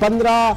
15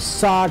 60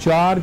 4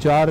4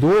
2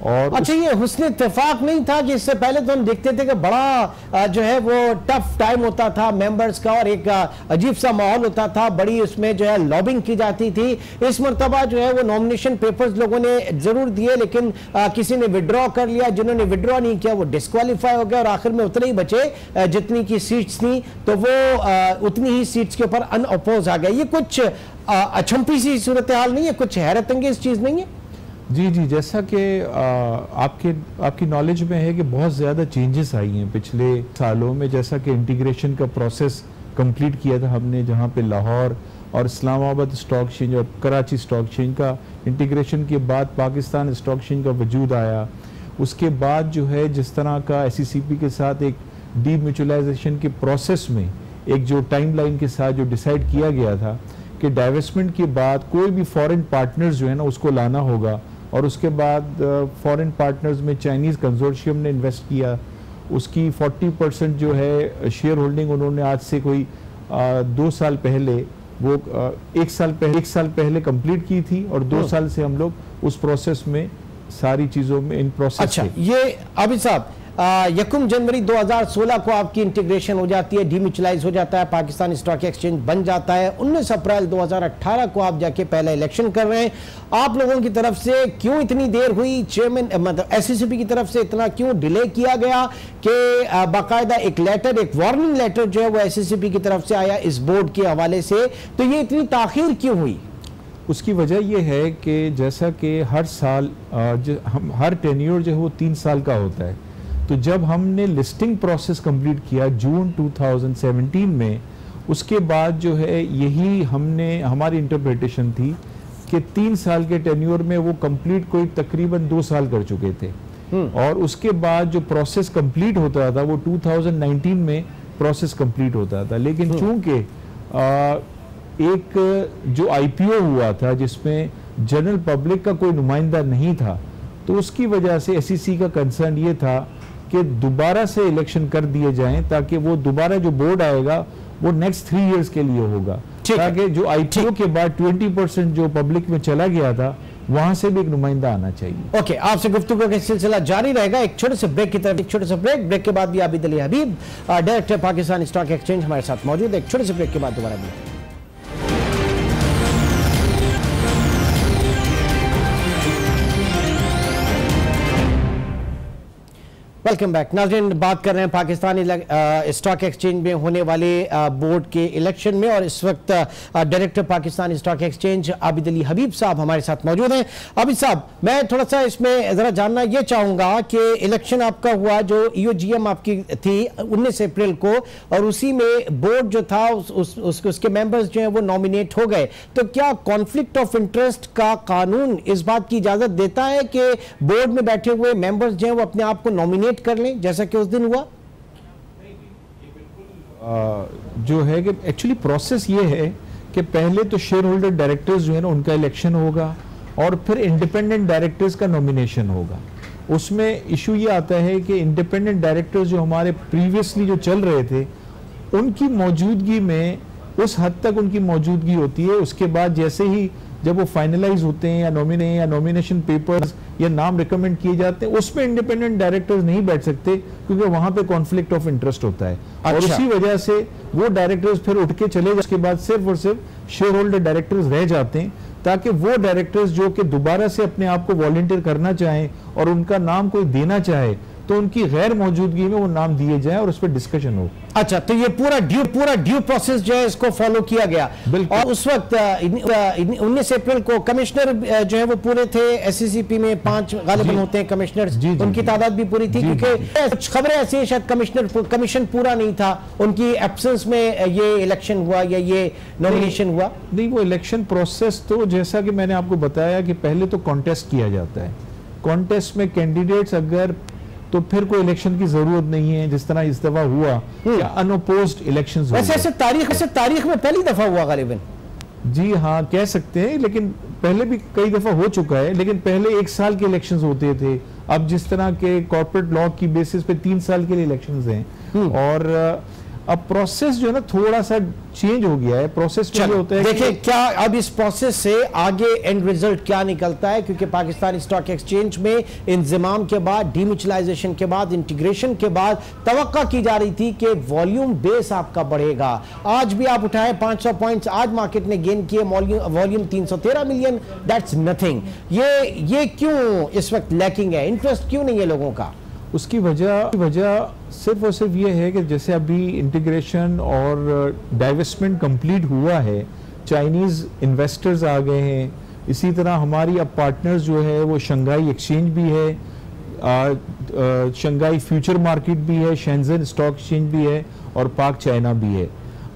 اور اچھا یہ حسن اتفاق نہیں تھا کہ اس سے پہلے تو ہم دیکھتے تھے کہ بڑا جو ہے وہ ٹف ٹائم ہوتا تھا ممبرز کا اور ایک عجیب سا ماحول ہوتا تھا, بڑی اس میں جو ہے لابنگ کی جاتی تھی. اس مرتبہ جو ہے وہ نومینیشن پیپرز لوگوں نے ضرور دیے لیکن کسی نے وڈرا کر لیا, جنہوں نے وڈرا نہیں کیا وہ ڈسکوالیفائی ہو گیا اور آخر میں اتنے ہی بچے جتنی کی سیٹس تھیں تو وہ اتنی ہی سیٹس کے اوپر ان اپوز آ گئے. یہ کچھ اچھمپی سی صورتحال نہیں ہے, کچھ حیرت انگیز چیز نہیں ہے؟ جی جیسا کہ آپ کی نالج میں ہے کہ بہت زیادہ چینجز آئی ہیں پچھلے سالوں میں. جیسا کہ انٹیگریشن کا پروسیس کمپلیٹ کیا تھا ہم نے, جہاں پہ لاہور اور اسلام آباد اسٹاک ایکسچینج اور کراچی اسٹاک ایکسچینج کا انٹیگریشن کے بعد پاکستان اسٹاک ایکسچینج کا وجود آیا. اس کے بعد جو ہے جس طرح کا ایس سی سی پی کے ساتھ ایک ڈی میوچلائزیشن کے پروسیس میں ایک جو ٹائم لائن کے ساتھ جو ڈیسائیڈ کیا گیا تھا کہ ڈائیوسٹمنٹ کے بعد کوئی بھی فورن پارٹنرز جو ہے نا اس کو لانا ہوگا, اور اس کے بعد فورن پارٹنرز میں چائنیز کنزورشیم نے انویسٹ کیا, اس کی 40% جو ہے شیئر ہولڈنگ انہوں نے آج سے کوئی 2 سال پہلے وہ 1 سال پہلے کمپلیٹ کی تھی, اور 2 سال سے ہم لوگ اس پروسیس میں ساری چیزوں میں ان پروسیس. اچھا یہ عابد صاحب 1 جنوری 2016 کو آپ کی انٹیگریشن ہو جاتی ہے, ڈی میوچلائز ہو جاتا ہے, پاکستان اسٹاک ایکسچینج بن جاتا ہے. 19 اپریل 2018 کو آپ جا کے پہلا الیکشن کر رہے ہیں. آپ لوگوں کی طرف سے کیوں اتنی دیر ہوئی, چیئرمین مطلب ایس سی سی پی کی طرف سے اتنا کیوں ڈیلے کیا گیا کہ باقاعدہ ایک وارننگ لیٹر جو ہے وہ ایس سی سی پی کی طرف سے آیا اس بورڈ کے حوالے سے, تو یہ اتنی تاخیر کیوں ہوئی؟ اس کی وجہ یہ ہے کہ جیسا کہ ہر سال ہر ٹینیور جو ہے وہ 3 سال کا ہوتا ہے, تو جب ہم نے لسٹنگ پروسیس کمپلیٹ کیا جون 2017 میں, اس کے بعد جو ہے یہی ہماری انٹرپریٹیشن تھی کہ 3 سال کے ٹینیور میں وہ کمپلیٹ کوئی تقریباً 2 سال کر چکے تھے, اور اس کے بعد جو پروسیس کمپلیٹ ہوتا تھا وہ 2019 میں پروسیس کمپلیٹ ہوتا تھا. لیکن چونکہ ایک جو آئی پی او ہوا تھا جس میں جنرل پبلک کا کوئی نمائندہ نہیں تھا, تو اس کی وجہ سے ایس سی سی کا کنسرن یہ تھا کہ دوبارہ سے الیکشن کر دیے جائیں تاکہ وہ دوبارہ جو بورڈ آئے گا وہ نیکسٹ 3 ایئرز کے لیے ہوگا, تاکہ جو آئی پی او کے بعد 20% جو پبلک میں چلا گیا تھا وہاں سے بھی ایک نمائندہ آنا چاہیے. اوکے, آپ سے گفتگو کا سلسلہ جاری رہے گا. ایک چھوٹے سے بریک کی طرف, ایک چھوٹے سے بریک کے بعد بھی عابد علی حبیب ڈائریکٹر پاکستان اسٹاک ایکسچینج ہمارے ساتھ موجود ہے. ایک چھوٹے سے بریک کے بعد دوبارہ بھی. Welcome back. ناظرین, بات کر رہے ہیں پاکستانی اسٹاک ایکسچینج میں ہونے والے بورڈ کے الیکشن میں, اور اس وقت director Pakistan stock exchange Abid Ali حبیب صاحب ہمارے ساتھ موجود ہیں. عابد صاحب, میں تھوڑا سا اس میں ذرا جاننا یہ چاہوں گا کہ الیکشن آپ کا ہوا, جو ای او جی ایم آپ کی تھی 19 اپریل کو, اور اسی میں بورڈ جو تھا اس کے ممبرز جو ہیں وہ نامینیٹ ہو گئے, تو کیا کانفلکٹ آف انٹرسٹ کا قانون اس بات کی اجازت دیتا ہے کہ بورڈ میں بیٹھے ہوئے ممبرز جو ہیں وہ اپنے آپ کو نامینیٹ کر لیں جیسا کہ اس دن ہوا؟ جو ہے کہ ایکچولی پروسیس یہ ہے کہ پہلے تو شیئر ہولڈر ڈائریکٹرز جو ہے نا ان کا الیکشن ہوگا, اور پھر انڈیپینڈنٹ ڈائریکٹرز کا نومینیشن ہوگا. اس میں ایشو یہ آتا ہے کہ انڈیپینڈنٹ ڈائریکٹرز جو ہمارے پریویسلی جو چل رہے تھے ان کی موجودگی میں اس حد تک ان کی موجودگی ہوتی ہے. اس کے بعد جیسے ہی جب وہ فائنلائز ہوتے ہیں یا نومینیشن پیپرز یا نام ریکمنڈ کیے جاتے ہیں, اس میں انڈیپینڈنٹ ڈائریکٹرز نہیں بیٹھ سکتے کیونکہ وہاں پہ کانفلکٹ آف انٹرسٹ ہوتا ہے. اور اسی وجہ سے وہ ڈائریکٹرز پھر اٹھ کے چلے جاتے ہیں, اس کے بعد صرف اور صرف شیئر ہولڈر ڈائریکٹرز رہ جاتے ہیں, تاکہ وہ ڈائریکٹرز جو کہ دوبارہ سے اپنے آپ کو والنٹیئر کرنا چاہیں اور ان کا نام کوئی دینا چاہے تو ان کی غیر موجودگی میں وہ نام دیے جائیں اور اس پہ ڈسکشن ہو. اچھا, تو یہ پورا ڈیو پروسیس جو ہے اس کو فالو کیا گیا. اور اس وقت 19 اپریل کو کمشنر جو ہے وہ پورے تھے, ایس سی سی پی میں 5 غالباً ہوتے ہیں کمشنرز, ان کی تعداد بھی پوری تھی, کیونکہ کچھ خبریں ایسی ہیں شاید کمیشن پورا نہیں تھا, ان کی ایبسنس میں یہ الیکشن ہوا یا یہ نومینیشن ہوا. نہیں, وہ الیکشن پروسیس تو جیسا کہ میں نے آپ کو بتایا کہ پہلے تو کانٹیسٹ کیا جاتا ہے, کانٹیسٹ میں کینڈیڈیٹس اگر تو پھر کوئی الیکشن کی ضرورت نہیں ہے, جس طرح اس دفعہ ہوا کہ ان اپوزڈ الیکشنز ہوئے. ویسے تاریخ میں پہلی دفعہ ہوا غالباً. جی ہاں, کہہ سکتے ہیں, لیکن پہلے بھی کئی دفعہ ہو چکا ہے, لیکن پہلے 1 سال کے الیکشنز ہوتے تھے. اب جس طرح کے کارپوریٹ لا کی بیسس پہ 3 سال کے لیے الیکشنز ہیں, اور اب پروسیس جو ہے نا تھوڑا سا چینج ہو گیا ہے. پروسیس میں یہ ہوتا ہے دیکھیں کیا اب اس پروسیس سے آگے اینڈ ریزلٹ کیا نکلتا ہے, کیونکہ پاکستان اسٹاک ایکسچینج میں انضمام کے بعد, ڈی میوچلائزیشن کے بعد, انٹیگریشن کے بعد توقع کی جا رہی تھی کہ والیوم بیس آپ کا بڑھے گا. آج بھی آپ اٹھائیں 500 پوائنٹس, آج مارکیٹ نے گین کیے, والیوم 313 ملین, دیٹس نتھنگ. یہ کیوں اس وقت لیکنگ ہے, انٹرسٹ کیوں نہیں ہے لوگوں کا؟ اس کی وجہ صرف اور صرف یہ ہے کہ جیسے ابھی انٹیگریشن اور ڈائیوسٹمنٹ کمپلیٹ ہوا ہے, چائنیز انویسٹرز آ گئے ہیں, اسی طرح ہماری اب پارٹنرز جو ہے وہ شنگھائی ایکسچینج بھی ہے, شنگھائی فیوچر مارکیٹ بھی ہے, شینزن اسٹاک ایکسچینج بھی ہے, اور پاک چائنا بھی ہے.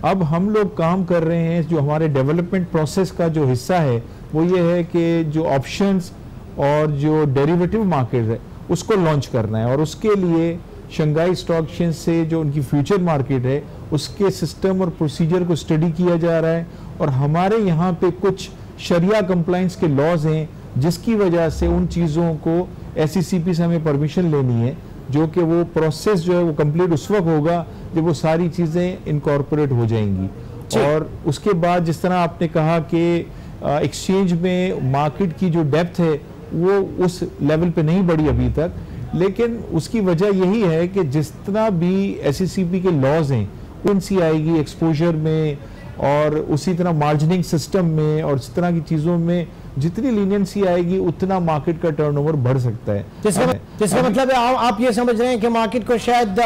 اب ہم لوگ کام کر رہے ہیں, جو ہمارے ڈیولپمنٹ پروسیس کا جو حصہ ہے وہ یہ ہے کہ جو آپشنز اور جو ڈیریویٹو مارکیٹ ہے اس کو لانچ کرنا ہے, اور اس کے لیے شنگھائی اسٹاک ایکسچینج سے جو ان کی فیوچر مارکیٹ ہے اس کے سسٹم اور پروسیجر کو اسٹڈی کیا جا رہا ہے. اور ہمارے یہاں پہ کچھ شریعہ کمپلائنس کے لاز ہیں جس کی وجہ سے ان چیزوں کو SECP سے ہمیں پرمیشن لینی ہے, جو کہ وہ پروسیس جو ہے وہ کمپلیٹ اس وقت ہوگا جب وہ ساری چیزیں انکارپوریٹ ہو جائیں گی. اور اس کے بعد جس طرح آپ نے کہا کہ ایکسچینج میں مارکیٹ کی جو ڈیپتھ ہے وہ اس لیول پہ نہیں بڑھی ابھی تک, لیکن اس کی وجہ یہی ہے کہ جس طرح بھی SECP کے لاز ہیں ان سی آئے گی ایکسپوجر میں, اور اسی طرح مارجننگ سسٹم میں, اور اس طرح کی چیزوں میں جتنی لینینسی آئے گی اتنا مارکیٹ کا ٹرن اوور بڑھ سکتا ہے. جس کا مطلب ہے آپ یہ سمجھ رہے ہیں کہ مارکیٹ کو شاید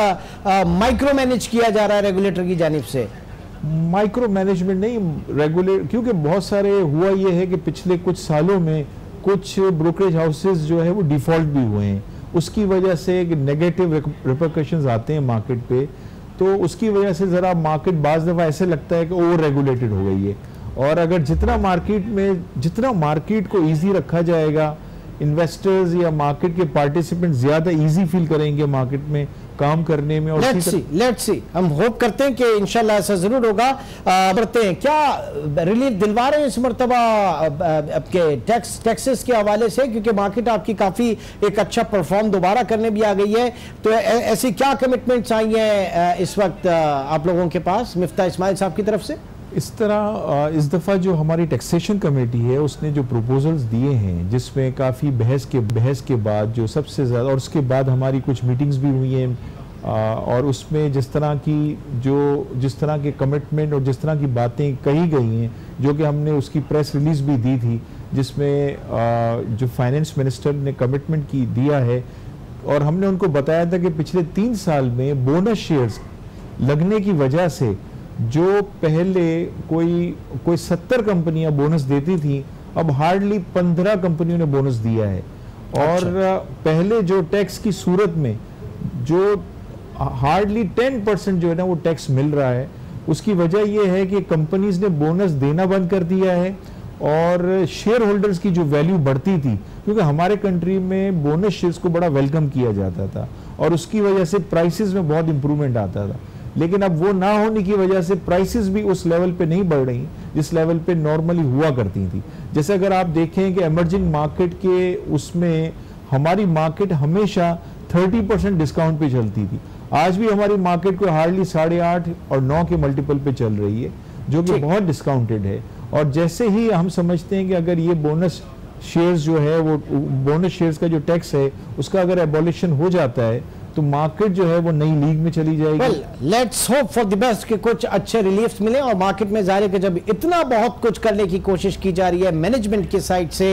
مائکرو مینج کیا جا رہا ہے ریگولیٹر کی جانب سے؟ مائکرو مینجمنٹ نہیں, کیونکہ بہت سارے ہوا یہ ہے کہ پچھلے کچھ سالوں میں کچھ بروکریج ہاؤسز جو ہے وہ ڈیفالٹ بھی ہوئے ہیں, اس کی وجہ سے نیگیٹو ریپرکشنز آتے ہیں مارکیٹ پہ, تو اس کی وجہ سے ذرا مارکیٹ بعض دفعہ ایسے لگتا ہے کہ اوور ریگولیٹڈ ہو گئی ہے. اور اگر جتنا مارکیٹ کو ایزی رکھا جائے گا, انویسٹرز یا مارکیٹ کے پارٹیسپنٹ زیادہ ایزی فیل کریں گے مارکیٹ میں کام کرنے میں. اور لیٹس سی ہم ہوپ کرتے ہیں کہ انشاءاللہ ایسا ضرور ہوگا. بڑھتے ہیں, کیا ریلیف دلوا رہے ہیں اس مرتبہ آپ کے ٹیکسز کے حوالے سے, کیونکہ مارکیٹ آپ کی کافی ایک اچھا پرفارم دوبارہ کرنے بھی آ گئی ہے, تو ایسی کیا کمٹمنٹس آئی ہیں اس وقت آپ لوگوں کے پاس مفتاح اسماعیل صاحب کی طرف سے؟ اس طرح اس دفعہ جو ہماری ٹیکسیشن کمیٹی ہے اس نے جو پروپوزلز دیے ہیں, جس میں کافی بحث کے بعد جو سب سے زیادہ, اور اس کے بعد ہماری کچھ میٹنگز بھی ہوئی ہیں, اور اس میں جس طرح کے کمٹمنٹ اور جس طرح کی باتیں کہی گئی ہیں, جو کہ ہم نے اس کی پریس ریلیز بھی دی تھی, جس میں جو فائنینس منسٹر نے کمٹمنٹ دیا ہے, اور ہم نے ان کو بتایا تھا کہ پچھلے 3 سال میں بونس شیئرز لگنے کی وجہ سے جو پہلے کوئی 70 کمپنیاں بونس دیتی تھیں, اب ہارڈلی 15 کمپنیوں نے بونس دیا ہے. اور پہلے جو ٹیکس کی صورت میں جو ہارڈلی 10% جو ہے نا وہ ٹیکس مل رہا ہے, اس کی وجہ یہ ہے کہ کمپنیز نے بونس دینا بند کر دیا ہے, اور شیئر ہولڈرز کی جو ویلیو بڑھتی تھی, کیونکہ ہمارے کنٹری میں بونس شیئرز کو بڑا ویلکم کیا جاتا تھا, اور اس کی وجہ سے پرائسز میں بہت امپرومنٹ آتا تھا. لیکن اب وہ نہ ہونے کی وجہ سے پرائسز بھی اس لیول پہ نہیں بڑھ رہی جس لیول پہ نارملی ہوا کرتی تھی. جیسے اگر آپ دیکھیں کہ ایمرجنگ مارکیٹ کے اس میں ہماری مارکیٹ ہمیشہ 30% ڈسکاؤنٹ پہ چلتی تھی, آج بھی ہماری مارکیٹ کو ہارڈلی 8.5 اور 9 کے ملٹیپل پہ چل رہی ہے, جو کہ بہت ڈسکاؤنٹڈ ہے. اور جیسے ہی ہم سمجھتے ہیں کہ اگر یہ بونس شیئرز جو ہے وہ بونس شیئرز کا جو ٹیکس ہے اس کا اگر ایبولیشن ہو جاتا ہے تو مارکیٹ جو ہے وہ نئی لیگ میں چلی جائے گی. Let's hope for the best کہ کچھ اچھے ریلیفز ملیں, اور مارکیٹ میں ظاہر ہے کہ جب اتنا بہت کچھ کرنے کی کوشش کی جا رہی ہے مینجمنٹ کی سائٹ سے,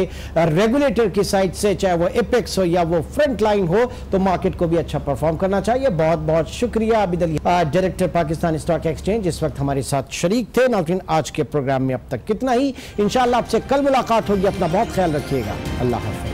ریگولیٹر کی سائٹ سے, چاہے وہ ایپیکس ہو یا وہ فرنٹ لائن ہو, تو مارکیٹ کو بھی اچھا پرفارم کرنا چاہیے. بہت بہت شکریہ Abid Ali, director Pakistan stock exchange, اس وقت ہمارے ساتھ شریک تھے. ناظرین آج کے پروگرام میں اب تک کتنا ہی, انشاءاللہ آپ سے کل ملاقات ہوگی. اپنا بہت خیال رکھیے گا. اللہ حافظ.